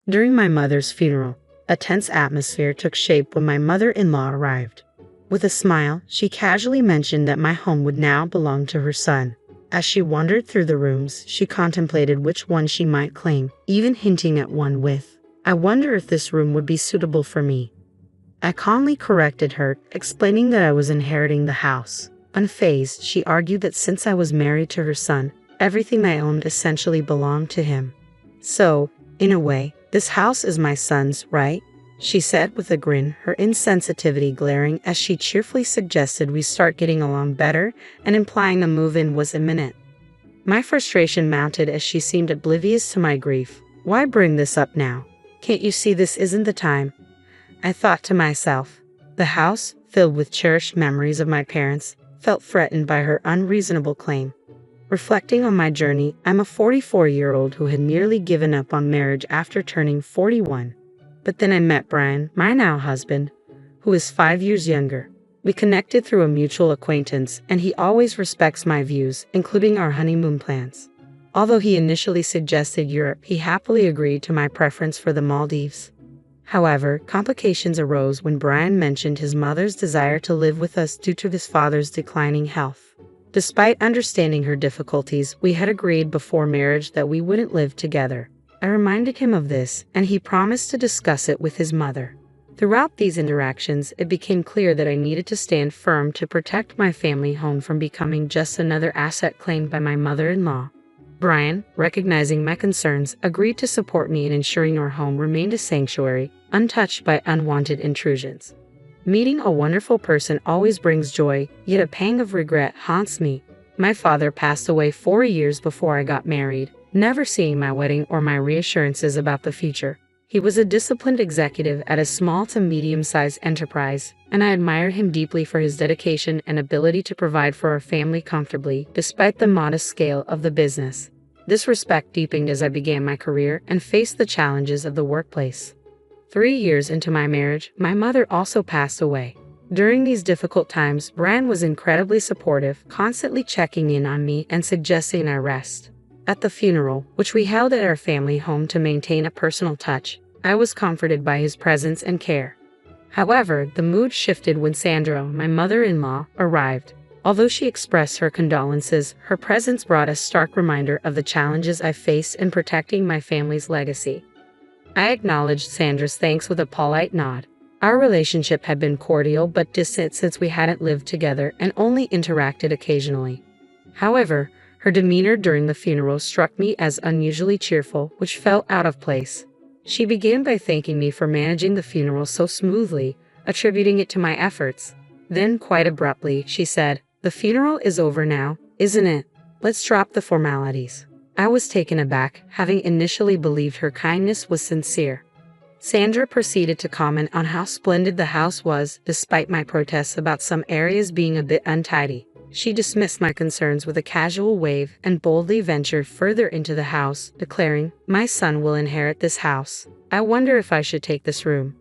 During my mother's funeral, a tense atmosphere took shape when my mother-in-law arrived. With a smile, she casually mentioned that my home would now belong to her son. As she wandered through the rooms, she contemplated which one she might claim, even hinting at one with, "I wonder if this room would be suitable for me." I calmly corrected her, explaining that I was inheriting the house. Unfazed, she argued that since I was married to her son, everything I owned essentially belonged to him. "So, in a way, this house is my son's, right?" she said with a grin, her insensitivity glaring as she cheerfully suggested we start getting along better and implying a move-in was imminent. My frustration mounted as she seemed oblivious to my grief. "Why bring this up now? Can't you see this isn't the time?" I thought to myself. The house, filled with cherished memories of my parents, felt threatened by her unreasonable claim. Reflecting on my journey, I'm a 44-year-old who had nearly given up on marriage after turning 41. But then I met Brian, my now husband, who is 5 years younger. We connected through a mutual acquaintance, and he always respects my views, including our honeymoon plans. Although he initially suggested Europe, he happily agreed to my preference for the Maldives. However, complications arose when Brian mentioned his mother's desire to live with us due to his father's declining health. Despite understanding her difficulties, we had agreed before marriage that we wouldn't live together. I reminded him of this, and he promised to discuss it with his mother. Throughout these interactions, it became clear that I needed to stand firm to protect my family home from becoming just another asset claimed by my mother-in-law. Brian, recognizing my concerns, agreed to support me in ensuring our home remained a sanctuary, untouched by unwanted intrusions. Meeting a wonderful person always brings joy, yet a pang of regret haunts me. My father passed away 4 years before I got married, never seeing my wedding or my reassurances about the future. He was a disciplined executive at a small to medium-sized enterprise, and I admired him deeply for his dedication and ability to provide for our family comfortably, despite the modest scale of the business. This respect deepened as I began my career and faced the challenges of the workplace. 3 years into my marriage, my mother also passed away. During these difficult times, Brian was incredibly supportive, constantly checking in on me and suggesting I rest. At the funeral, which we held at our family home to maintain a personal touch, I was comforted by his presence and care. However, the mood shifted when Sandra, my mother-in-law, arrived. Although she expressed her condolences, her presence brought a stark reminder of the challenges I faced in protecting my family's legacy. I acknowledged Sandra's thanks with a polite nod. Our relationship had been cordial but distant since we hadn't lived together and only interacted occasionally. However, her demeanor during the funeral struck me as unusually cheerful, which felt out of place. She began by thanking me for managing the funeral so smoothly, attributing it to my efforts. Then, quite abruptly, she said, "The funeral is over now, isn't it? Let's drop the formalities." I was taken aback, having initially believed her kindness was sincere. Sandra proceeded to comment on how splendid the house was, despite my protests about some areas being a bit untidy. She dismissed my concerns with a casual wave and boldly ventured further into the house, declaring, "My son will inherit this house. I wonder if I should take this room."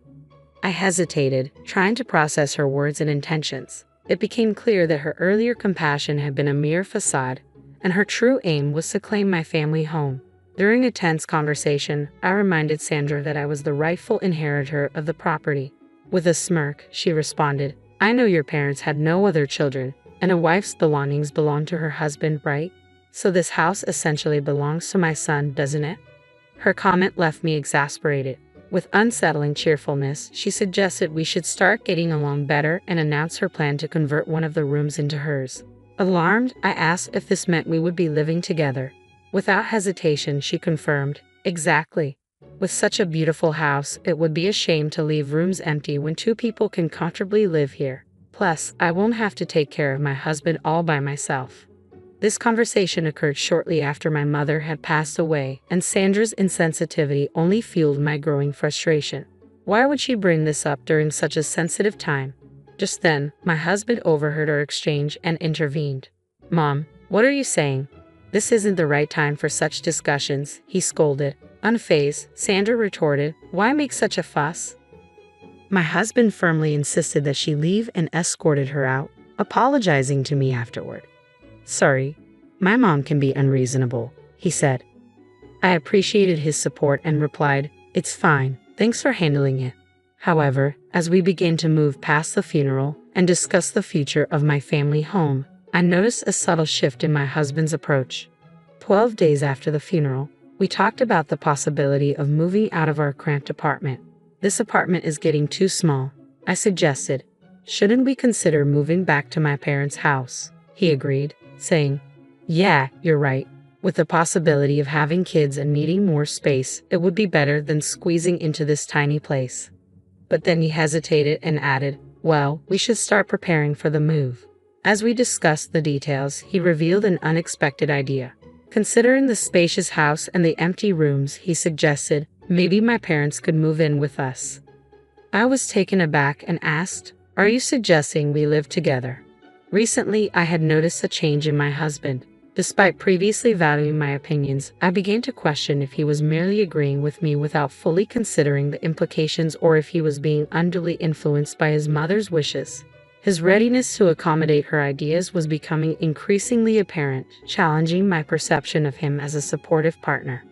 I hesitated, trying to process her words and intentions. It became clear that her earlier compassion had been a mere facade, and her true aim was to claim my family home. During a tense conversation, I reminded Sandra that I was the rightful inheritor of the property. With a smirk, she responded, "I know your parents had no other children, and a wife's belongings belong to her husband, right? So this house essentially belongs to my son, doesn't it?" Her comment left me exasperated. With unsettling cheerfulness, she suggested we should start getting along better and announced her plan to convert one of the rooms into hers. Alarmed, I asked if this meant we would be living together. Without hesitation, she confirmed, "Exactly. With such a beautiful house, it would be a shame to leave rooms empty when 2 people can comfortably live here. Plus, I won't have to take care of my husband all by myself." This conversation occurred shortly after my mother had passed away, and Sandra's insensitivity only fueled my growing frustration. Why would she bring this up during such a sensitive time? Just then, my husband overheard our exchange and intervened. "Mom, what are you saying? This isn't the right time for such discussions," he scolded. Unfazed, Sandra retorted, "Why make such a fuss?" My husband firmly insisted that she leave and escorted her out, apologizing to me afterward. "Sorry, my mom can be unreasonable," he said. I appreciated his support and replied, It's fine, thanks for handling it. However, as we begin to move past the funeral and discuss the future of my family home, I noticed a subtle shift in my husband's approach. 12 days after the funeral, we talked about the possibility of moving out of our cramped apartment. This apartment is getting too small, I suggested. Shouldn't we consider moving back to my parents' house? He agreed, saying, yeah, you're right. With the possibility of having kids and needing more space, it would be better than squeezing into this tiny place. But then he hesitated and added, well, we should start preparing for the move. As we discussed the details, he revealed an unexpected idea. Considering the spacious house and the empty rooms, he suggested, maybe my parents could move in with us. I was taken aback and asked, are you suggesting we live together? Recently, I had noticed a change in my husband. Despite previously valuing my opinions, I began to question if he was merely agreeing with me without fully considering the implications or if he was being unduly influenced by his mother's wishes. His readiness to accommodate her ideas was becoming increasingly apparent, challenging my perception of him as a supportive partner.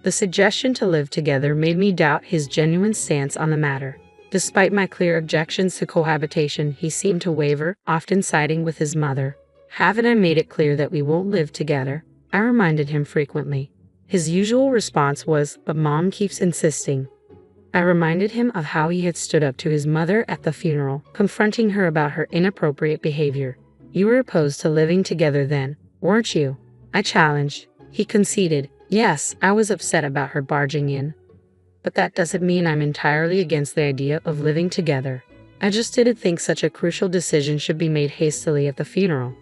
The suggestion to live together made me doubt his genuine stance on the matter. Despite my clear objections to cohabitation, he seemed to waver, often siding with his mother. Haven't I made it clear that we won't live together? I reminded him frequently. His usual response was, but Mom keeps insisting. I reminded him of how he had stood up to his mother at the funeral, confronting her about her inappropriate behavior. You were opposed to living together then, weren't you? I challenged. He conceded, yes, I was upset about her barging in. But that doesn't mean I'm entirely against the idea of living together. I just didn't think such a crucial decision should be made hastily at the funeral.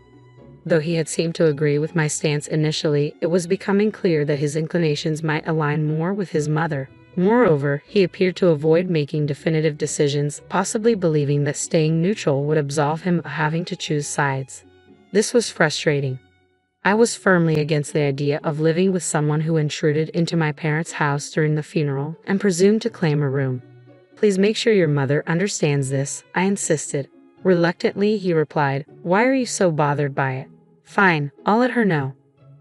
Though he had seemed to agree with my stance initially, it was becoming clear that his inclinations might align more with his mother. Moreover, he appeared to avoid making definitive decisions, possibly believing that staying neutral would absolve him of having to choose sides. This was frustrating. I was firmly against the idea of living with someone who intruded into my parents' house during the funeral and presumed to claim a room. Please make sure your mother understands this, I insisted. Reluctantly, he replied, why are you so bothered by it? Fine, I'll let her know.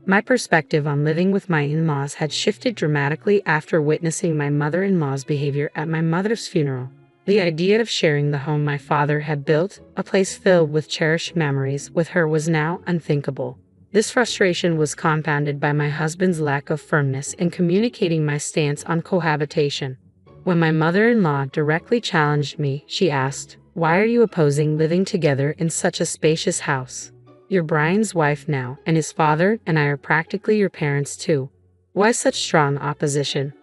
My perspective on living with my in-laws had shifted dramatically after witnessing my mother-in-law's behavior at my mother's funeral. The idea of sharing the home my father had built, a place filled with cherished memories, with her was now unthinkable. This frustration was compounded by my husband's lack of firmness in communicating my stance on cohabitation. When my mother-in-law directly challenged me, she asked, why are you opposing living together in such a spacious house? You're Brian's wife now, and his father and I are practically your parents too. Why such strong opposition?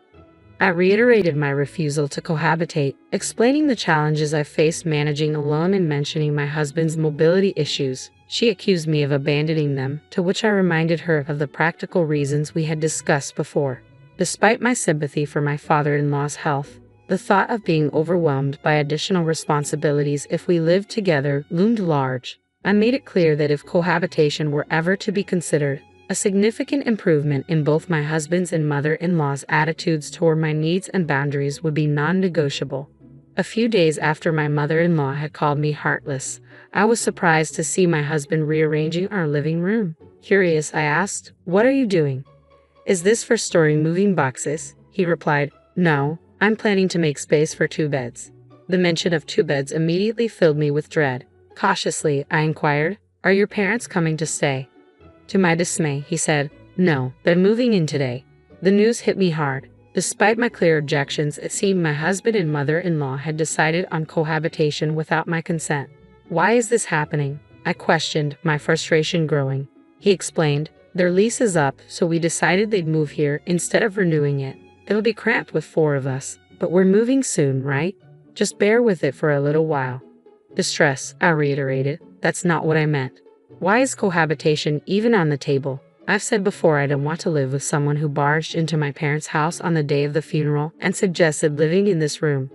I reiterated my refusal to cohabitate, explaining the challenges I faced managing alone and mentioning my husband's mobility issues. She accused me of abandoning them, to which I reminded her of the practical reasons we had discussed before. Despite my sympathy for my father-in-law's health, the thought of being overwhelmed by additional responsibilities if we lived together loomed large. I made it clear that if cohabitation were ever to be considered, a significant improvement in both my husband's and mother-in-law's attitudes toward my needs and boundaries would be non-negotiable. A few days after my mother-in-law had called me heartless, I was surprised to see my husband rearranging our living room. Curious, I asked, what are you doing? Is this for storing moving boxes? He replied, no, I'm planning to make space for 2 beds. The mention of 2 beds immediately filled me with dread. Cautiously, I inquired, are your parents coming to stay? To my dismay, he said, no, they're moving in today. The news hit me hard. Despite my clear objections, it seemed my husband and mother-in-law had decided on cohabitation without my consent. Why is this happening? I questioned, my frustration growing. He explained, their lease is up, so we decided they'd move here instead of renewing it. It'll be cramped with 4 of us, but we're moving soon, right? Just bear with it for a little while. Distress, I reiterated. That's not what I meant. Why is cohabitation even on the table? I've said before I don't want to live with someone who barged into my parents' house on the day of the funeral and suggested living in this room.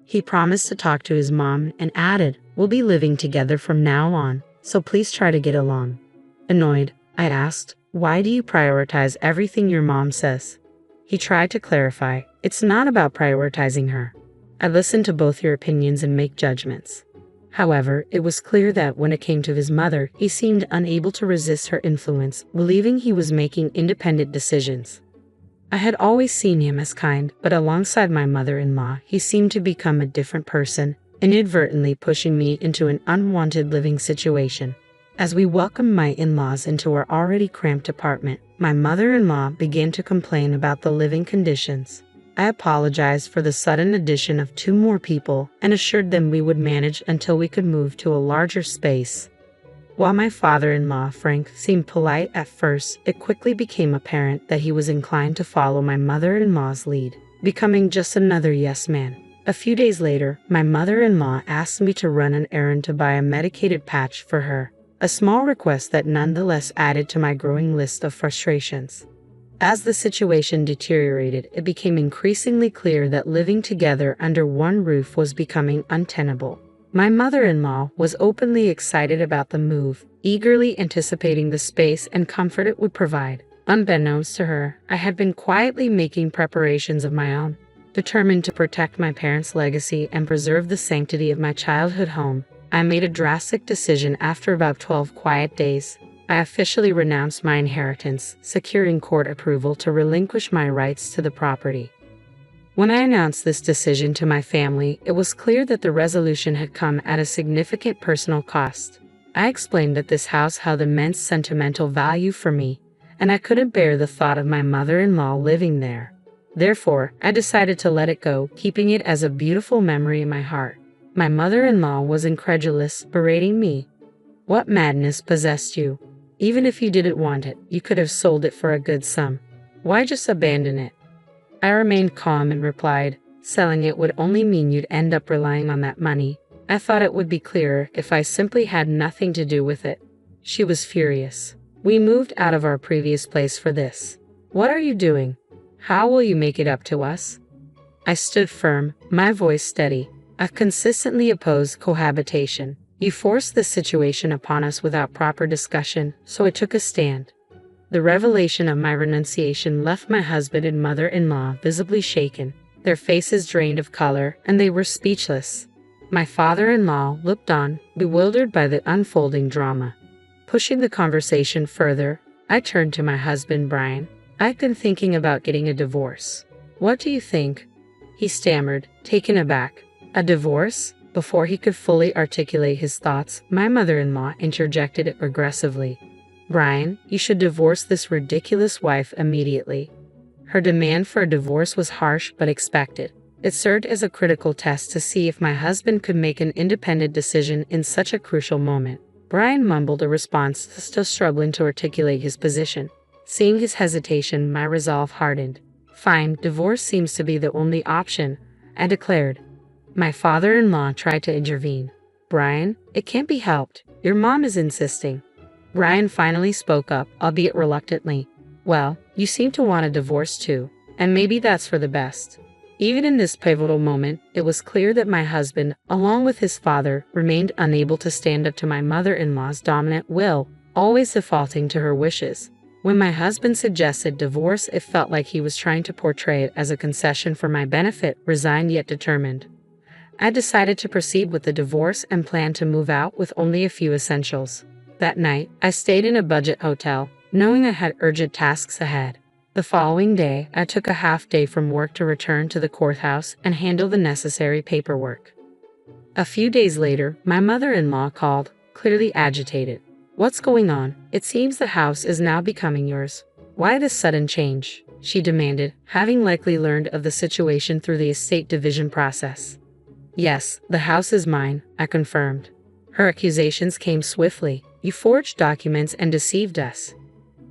He promised to talk to his mom and added, we'll be living together from now on, so please try to get along. Annoyed, I asked, why do you prioritize everything your mom says? He tried to clarify, it's not about prioritizing her. I listen to both your opinions and make judgments. However, it was clear that when it came to his mother, he seemed unable to resist her influence, believing he was making independent decisions. I had always seen him as kind, but alongside my mother-in-law, he seemed to become a different person, inadvertently pushing me into an unwanted living situation. As we welcomed my in-laws into our already cramped apartment, my mother-in-law began to complain about the living conditions. I apologized for the sudden addition of 2 more people and assured them we would manage until we could move to a larger space. While my father-in-law, Frank, seemed polite at first, it quickly became apparent that he was inclined to follow my mother-in-law's lead, becoming just another yes man. A few days later, my mother-in-law asked me to run an errand to buy a medicated patch for her, a small request that nonetheless added to my growing list of frustrations. As the situation deteriorated, it became increasingly clear that living together under one roof was becoming untenable. My mother-in-law was openly excited about the move, eagerly anticipating the space and comfort it would provide. Unbeknownst to her, I had been quietly making preparations of my own, determined to protect my parents' legacy and preserve the sanctity of my childhood home. I made a drastic decision after about 12 quiet days. I officially renounced my inheritance, securing court approval to relinquish my rights to the property. When I announced this decision to my family, it was clear that the resolution had come at a significant personal cost. I explained that this house held immense sentimental value for me, and I couldn't bear the thought of my mother-in-law living there. Therefore, I decided to let it go, keeping it as a beautiful memory in my heart. My mother-in-law was incredulous, berating me. "What madness possessed you? Even if you didn't want it, you could have sold it for a good sum. Why just abandon it?" I remained calm and replied, "Selling it would only mean you'd end up relying on that money. I thought it would be clearer if I simply had nothing to do with it." She was furious. "We moved out of our previous place for this. What are you doing? How will you make it up to us?" I stood firm, my voice steady. "I've consistently opposed cohabitation. You forced this situation upon us without proper discussion, so I took a stand." The revelation of my renunciation left my husband and mother-in-law visibly shaken. Their faces drained of color, and they were speechless. My father-in-law looked on, bewildered by the unfolding drama. Pushing the conversation further, I turned to my husband, Brian. "I've been thinking about getting a divorce. What do you think?" He stammered, taken aback. "A divorce?" Before he could fully articulate his thoughts, my mother-in-law interjected aggressively. "Brian, you should divorce this ridiculous wife immediately." Her demand for a divorce was harsh but expected. It served as a critical test to see if my husband could make an independent decision in such a crucial moment. Brian mumbled a response, still struggling to articulate his position. Seeing his hesitation, my resolve hardened. "Fine, divorce seems to be the only option," I declared. My father-in-law tried to intervene. "Brian, it can't be helped. Your mom is insisting." Brian finally spoke up, albeit reluctantly. "Well, you seem to want a divorce too, and maybe that's for the best." Even in this pivotal moment, it was clear that my husband, along with his father, remained unable to stand up to my mother-in-law's dominant will, always defaulting to her wishes. When my husband suggested divorce, it felt like he was trying to portray it as a concession for my benefit, resigned yet determined. I decided to proceed with the divorce and planned to move out with only a few essentials. That night, I stayed in a budget hotel, knowing I had urgent tasks ahead. The following day, I took a half day from work to return to the courthouse and handle the necessary paperwork. A few days later, my mother-in-law called, clearly agitated. "What's going on? It seems the house is now becoming yours. Why this sudden change?" she demanded, having likely learned of the situation through the estate division process. "Yes, the house is mine," I confirmed. Her accusations came swiftly. "You forged documents and deceived us."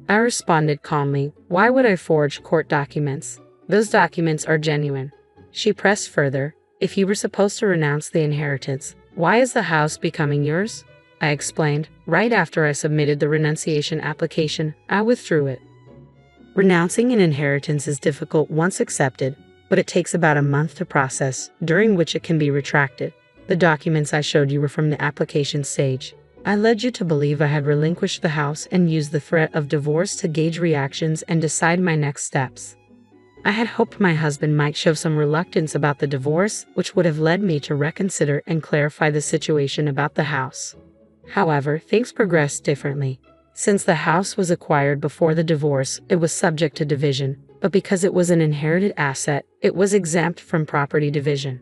I responded calmly, "Why would I forge court documents? Those documents are genuine." She pressed further, "If you were supposed to renounce the inheritance, why is the house becoming yours?" I explained. Right after I submitted the renunciation application, I withdrew it. Renouncing an inheritance is difficult once accepted, but it takes about a month to process, during which it can be retracted. The documents I showed you were from the application stage. I led you to believe I had relinquished the house and used the threat of divorce to gauge reactions and decide my next steps. I had hoped my husband might show some reluctance about the divorce, which would have led me to reconsider and clarify the situation about the house. However, things progressed differently. Since the house was acquired before the divorce, it was subject to division, but because it was an inherited asset, it was exempt from property division.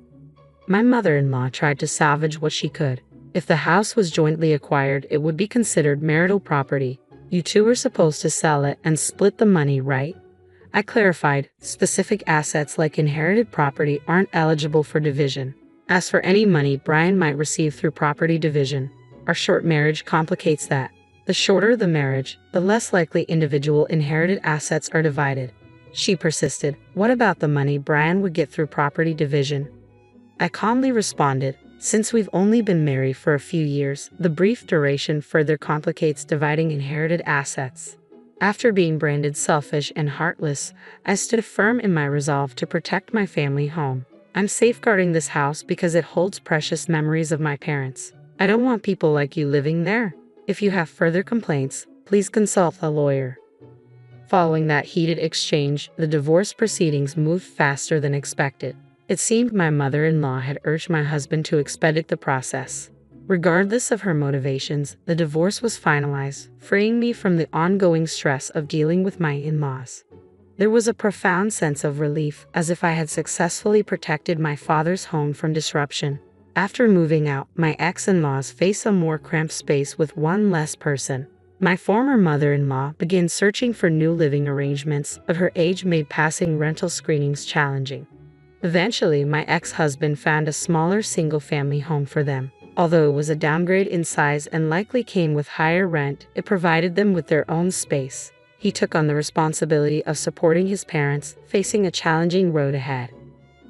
My mother-in-law tried to salvage what she could. If the house was jointly acquired, it would be considered marital property. You two were supposed to sell it and split the money, right? I clarified, specific assets like inherited property aren't eligible for division. As for any money Brian might receive through property division, our short marriage complicates that. The shorter the marriage, the less likely individual inherited assets are divided. She persisted, what about the money Brian would get through property division? I calmly responded, since we've only been married for a few years, the brief duration further complicates dividing inherited assets. After being branded selfish and heartless, I stood firm in my resolve to protect my family home. I'm safeguarding this house because it holds precious memories of my parents. I don't want people like you living there. If you have further complaints, please consult a lawyer. Following that heated exchange, the divorce proceedings moved faster than expected. It seemed my mother-in-law had urged my husband to expedite the process. Regardless of her motivations, the divorce was finalized, freeing me from the ongoing stress of dealing with my in-laws. There was a profound sense of relief, as if I had successfully protected my father's home from disruption. After moving out, my ex-in-laws faced a more cramped space with one less person. My former mother-in-law began searching for new living arrangements, but her age made passing rental screenings challenging. Eventually, my ex-husband found a smaller single-family home for them. Although it was a downgrade in size and likely came with higher rent, it provided them with their own space. He took on the responsibility of supporting his parents, facing a challenging road ahead.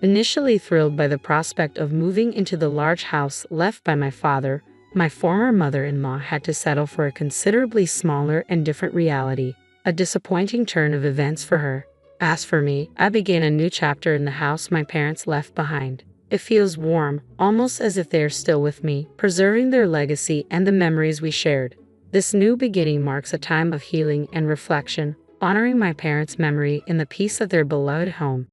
Initially thrilled by the prospect of moving into the large house left by my father, my former mother-in-law had to settle for a considerably smaller and different reality, a disappointing turn of events for her. As for me, I began a new chapter in the house my parents left behind. It feels warm, almost as if they are still with me, preserving their legacy and the memories we shared. This new beginning marks a time of healing and reflection, honoring my parents' memory in the peace of their beloved home.